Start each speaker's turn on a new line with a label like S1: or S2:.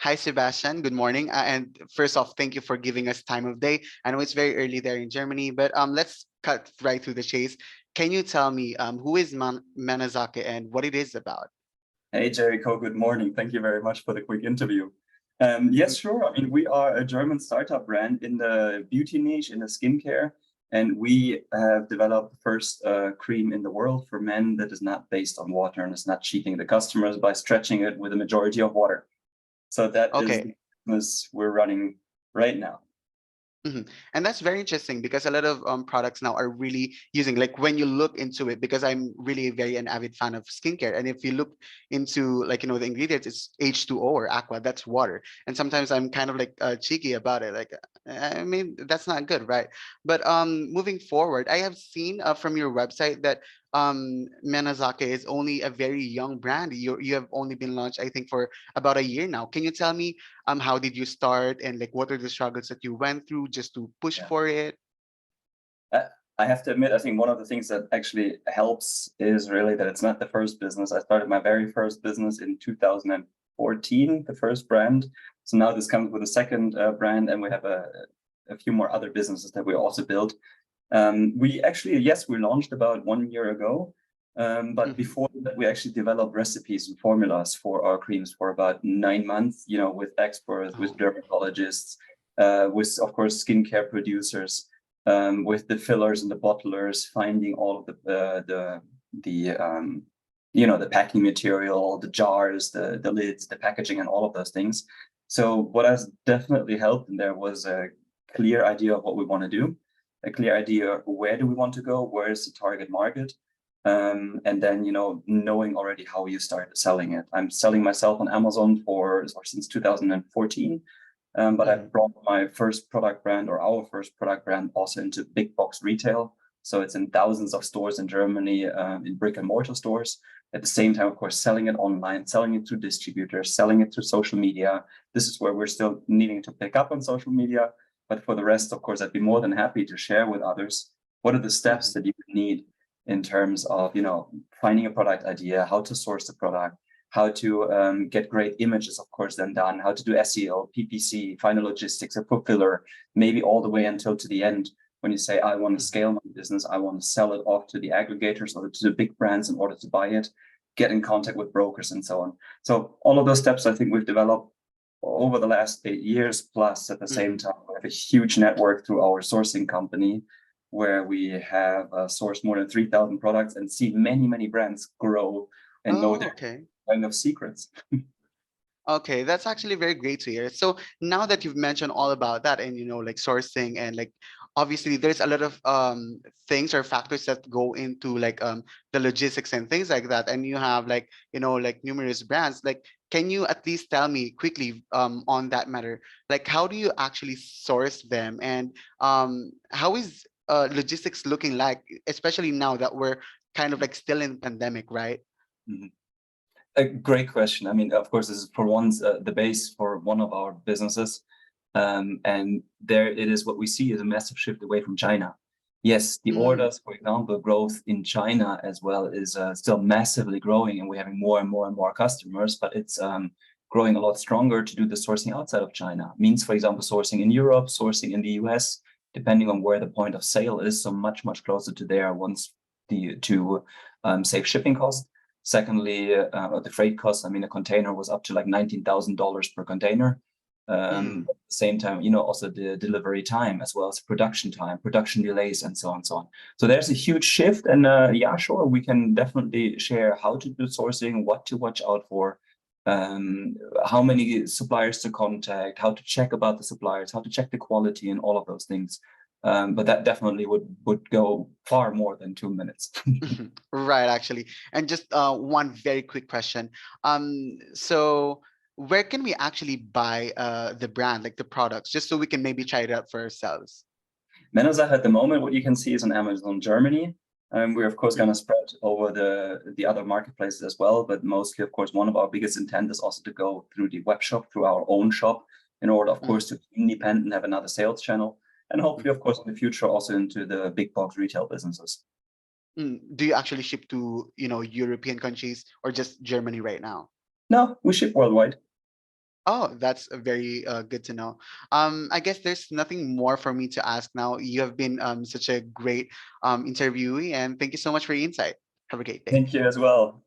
S1: Hi, Sebastian. Good morning. And first off, thank you for giving us time of day. I know it's very early there in Germany, but let's cut right through the chase. Can you tell me who is Manazake and what it is about?
S2: Hey, Jericho, good morning. Thank you very much for the quick interview. Yes, sure. I mean, we are a German startup brand in the beauty niche, in the skincare, and we have developed the first cream in the world for men that is not based on water and is not cheating the customers by stretching it with a majority of water. So that is
S1: Okay.
S2: the business we're running right now.
S1: And that's very interesting because a lot of products now are really using, like when you look into it, because I'm really very an avid fan of skincare. And if you look into like, the ingredients, it's H2O or aqua, that's water. And sometimes I'm kind of like cheeky about it. Like, I mean, that's not good, right? But moving forward, I have seen from your website that Menazake is only a very young brand. You have only been launched, I think, for about a year now. Can you tell me how did you start and like what are the struggles that you went through just to push
S2: Yeah.
S1: for it?
S2: Uh, I have to admit, I think one of the things that actually helps is really that it's not the first business. I started my very first business in 2014, the first brand. So now this comes with a second brand, and we have a few more other businesses that we also built. We actually, yes, we launched about 1 year ago. But
S1: Mhm.
S2: before that, we actually developed recipes and formulas for our creams for about 9 months, with experts, with
S1: Oh,
S2: dermatologists, with, of course, skincare producers, with the fillers and the bottlers, finding all of the packing material, the jars, the lids, the packaging, and all of those things. So what has definitely helped in there was a clear idea of what we want to do, a clear idea where do we want to go, where is the target market, and then knowing already how you start selling it. I'm selling myself on Amazon or since 2014. But
S1: mhm.
S2: I've brought my first product brand or our first product brand also into big box retail. So it's in thousands of stores in Germany, in brick and mortar stores. At the same time, of course, selling it online, selling it through distributors, selling it through social media. This is where we're still needing to pick up on social media. But for the rest, of course, I'd be more than happy to share with others what are the steps
S1: Mhm.
S2: that you need in terms of, finding a product idea, how to source the product, how to get great images, of course, then done, how to do SEO, PPC, find a logistics, a fulfiller, maybe all the way until to the end when you say, I want to
S1: Mhm.
S2: scale my business, I want to sell it off to the aggregators or to the big brands in order to buy it, get in contact with brokers and so on. So all of those steps, I think we've developed over the last 8 years, plus at the same
S1: Mhm.
S2: time, we have a huge network through our sourcing company where we have sourced more than 3,000 products and see many, many brands grow and know
S1: Oh,
S2: their
S1: okay.
S2: kind of secrets.
S1: Okay, that's actually very great to hear. So now that you've mentioned all about that and like sourcing and like obviously there's a lot of things or factors that go into like the logistics and things like that and you have like like numerous brands like can you at least tell me quickly on that matter like how do you actually source them and how is logistics looking like especially now that we're kind of like still in pandemic, right?
S2: Mhm. A great question. I mean, of course, this is for once the base for one of our businesses. And there it is, what we see is a massive shift away from China. Yes, the
S1: Mm,
S2: orders, for example, growth in China as well is still massively growing, and we're having more and more and more customers, but it's growing a lot stronger to do the sourcing outside of China. Means, for example, sourcing in Europe, sourcing in the US, depending on where the point of sale is, so much, much closer to there once to save shipping costs. Secondly, the freight costs. I mean, a container was up to like $19,000 per container.
S1: mm.
S2: At the same time, also the delivery time as well as production time, production delays, and so on and so on. So there's a huge shift, and yeah, sure, we can definitely share how to do sourcing, what to watch out for, um, how many suppliers to contact, how to check about the suppliers, how to check the quality, and all of those things. But that definitely would go far more than 2 minutes.
S1: Right, actually. And just one very quick question. So where can we actually buy the brand, like the products, just so we can maybe try it out for ourselves?
S2: Männersache at the moment, what you can see is on Amazon Germany. We're of course going to
S1: Mhm.
S2: spread over the other marketplaces as well, but mostly, of course, one of our biggest intent is also to go through the web shop, through our own shop, in order, of course,
S1: Mhm.
S2: to be independent, have another sales channel, and hopefully,
S1: Mhm.
S2: of course, in the future, also into the big box retail businesses.
S1: Do you actually ship to, European countries or just Germany right now?
S2: No, we ship worldwide.
S1: Oh, that's very good to know. I guess there's nothing more for me to ask now. You have been such a great interviewee, and thank you so much for your insight. Have a great day.
S2: Thank you as well.